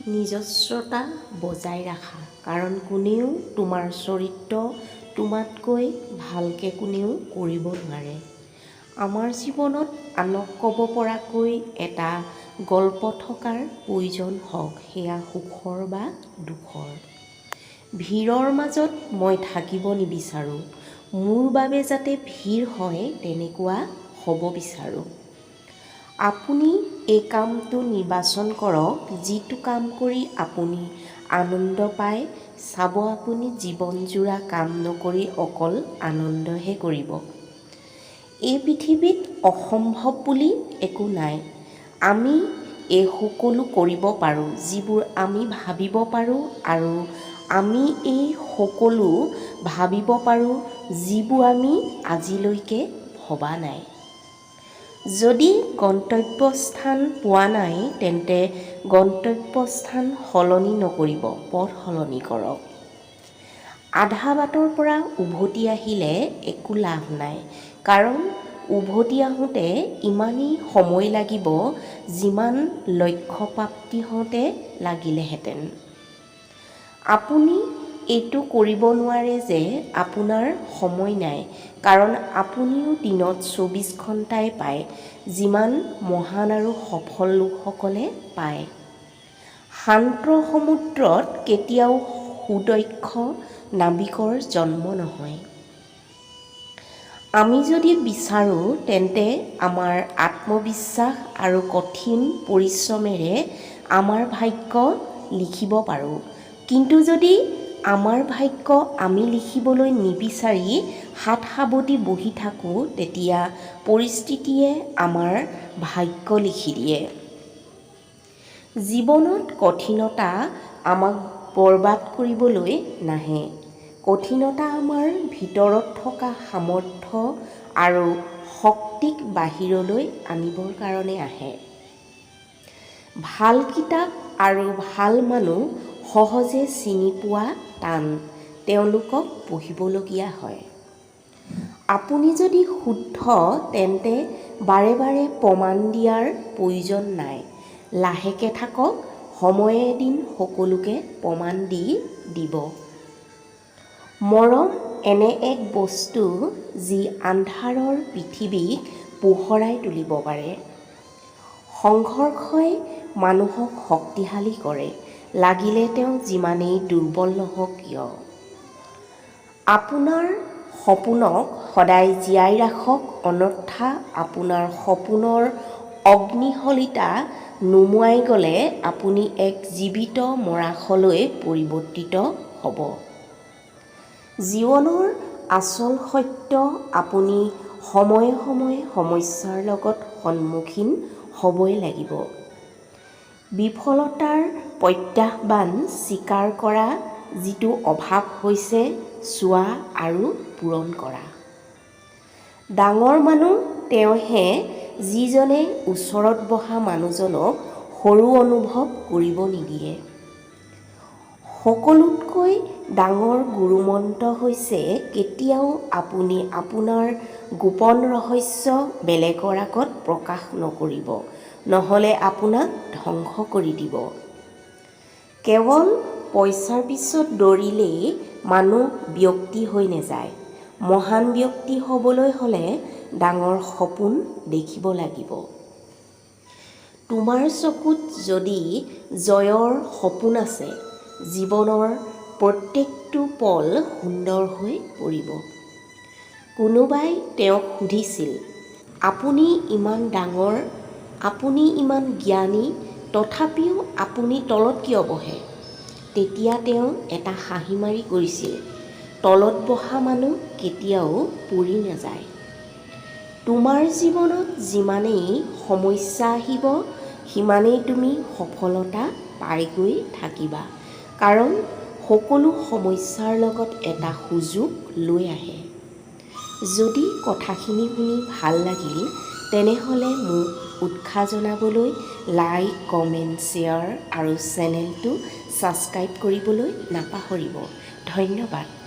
নিজস্বতা বজাই ৰাখা, কাৰণ কোনেও তোমাৰ চৰিত্ৰ তোমাতকৈ ভালকৈ কোনেও কৰিব নোৱাৰে। আমাৰ জীৱনত আনক ক'ব পৰাকৈ এটা গল্প থকাৰ প্ৰয়োজন হওক, সেয়া সুখৰ বা দুখৰ। ভিৰৰ মাজত মই থাকিব নিবিচাৰোঁ, মোৰ বাবে যাতে ভিৰ হয় তেনেকুৱা হ'ব বিচাৰোঁ। আপুনি এই কামটো নিৰ্বাচন কৰক, যিটো কাম কৰি আপুনি আনন্দ পায়। চাব, আপুনি জীৱনজোৰা কাম নকৰি অকল আনন্দহে কৰিব। এই পৃথিৱীত অসম্ভৱ বুলি একো নাই। আমি এই সকলো কৰিব পাৰোঁ যিবোৰ আমি ভাবিব পাৰোঁ, আৰু আমি এই সকলো ভাবিব পাৰোঁ যিবোৰ আমি আজিলৈকে ভবা নাই। যদি গন্তব্যস্থান পোৱা নাই তেন্তে গন্তব্যস্থান সলনি নকৰিব, পথ সলনি কৰক। আধা বাটৰ পৰা উভতি আহিলে একো লাভ নাই, কাৰণ উভতি আহোঁতে ইমানেই সময় লাগিব যিমান লক্ষ্যপ্ৰাপ্তি হওঁতে লাগিলেহেঁতেন। আপুনি এইটো কৰিব নোৱাৰে যে আপোনাৰ সময় নাই, কাৰণ আপুনিও দিনত ২৪ ঘণ্টাই পায়, যিমান মহান আৰু সফল লোকসকলে পায়। শান্ত সমুদ্ৰত কেতিয়াও সুদক্ষ নাবিকৰ জন্ম নহয়। আমি যদি বিচাৰোঁ তেন্তে আমাৰ আত্মবিশ্বাস আৰু কঠিন পৰিশ্ৰমেৰে আমাৰ ভাগ্য লিখিব পাৰোঁ। কিন্তু যদি আমাৰ ভাগ্য আমি লিখিবলৈ নিবিচাৰি হাত সাৱটি বহি থাকোঁ, তেতিয়া পৰিস্থিতিয়ে আমাৰ ভাগ্য লিখি দিয়ে। জীৱনত কঠিনতা আমাক বৰবাদ কৰিবলৈ নাহে। কঠিনতা আমাৰ ভিতৰত থকা সামৰ্থ্য আৰু শক্তিক বাহিৰলৈ আনিবৰ কাৰণে আহে। ভাল কিতাপ আৰু ভাল মানুহ সহজে চিনি পোৱা টান, তেওঁলোকক পঢ়িবলগীয়া হয়। আপুনি যদি শুদ্ধ তেন্তে বাৰে বাৰে প্ৰমাণ দিয়াৰ প্ৰয়োজন নাই। লাহেকে থাকক, সময়ে এদিন সকলোকে প্ৰমাণ দি দিব। মৰম এনে এক বস্তু যি আন্ধাৰৰ পৃথিৱীক পোহৰাই তুলিব পাৰে। সংঘৰ্ষই মানুহক শক্তিশালী কৰে, লাগিলে তেওঁ যিমানেই দুৰ্বল নহওক কিয়। আপোনাৰ সপোনক সদায় জীয়াই ৰাখক, অন্যথা আপোনাৰ সপোনৰ অগ্নিশলিতা নুমুৱাই গ'লে আপুনি এক জীৱিত মৰাশলৈ পৰিৱৰ্তিত হ'ব। জীৱনৰ আচল সত্য, আপুনি সময়ে সময়ে সমস্যাৰ লগত সন্মুখীন হ'বই লাগিব। বিফলতাৰ প্ৰত্যাহ্বান স্বীকাৰ কৰা, যিটো অভাৱ হৈছে চোৱা আৰু পূৰণ কৰা। ডাঙৰ মানুহ তেওঁহে যিজনে ওচৰত বহা মানুহজনক সৰু অনুভৱ কৰিব নিদিয়ে। সকলোতকৈ ডাঙৰ গুৰুমন্ত্ৰ হৈছে, কেতিয়াও আপুনি আপোনাৰ গোপন ৰহস্য বেলেগৰ আগত প্ৰকাশ নকৰিব, নহ'লে আপোনাক ধ্বংস কৰি দিব। কেৱল পইচাৰ পিছত দৌৰিলেই মানুহ ব্যক্তি হৈ নাযায়। মহান ব্যক্তি হ'বলৈ হ'লে ডাঙৰ সপোন দেখিব লাগিব। তোমাৰ চকুত যদি জয়ৰ সপোন আছে, জীৱনৰ প্ৰত্যেকটো পল সুন্দৰ হৈ পৰিব। কোনোবাই তেওঁক সুধিছিল, আপুনি ইমান ডাঙৰ, আপুনি ইমান জ্ঞানী, তথাপিও আপুনি তলত কিয় বহে? তেতিয়া তেওঁ এটা হাঁহি মাৰি কৈছিল, তলত বহা মানুহ কেতিয়াও পৰি নাযায়। তোমাৰ জীৱনত যিমানেই সমস্যা আহিব, সিমানেই তুমি সফলতা পাই গৈ থাকিবা, কাৰণ সকলো সমস্যাৰ লগত এটা সুযোগ লৈ আহে। যদি কথাখিনি শুনি ভাল লাগিল, তেনেহ'লে মোক উৎসাহ জনাবলৈ লাইক, কমেণ্ট, শ্বেয়াৰ আৰু চেনেলটো ছাবস্ক্ৰাইব কৰিবলৈ নাপাহৰিব। ধন্যবাদ।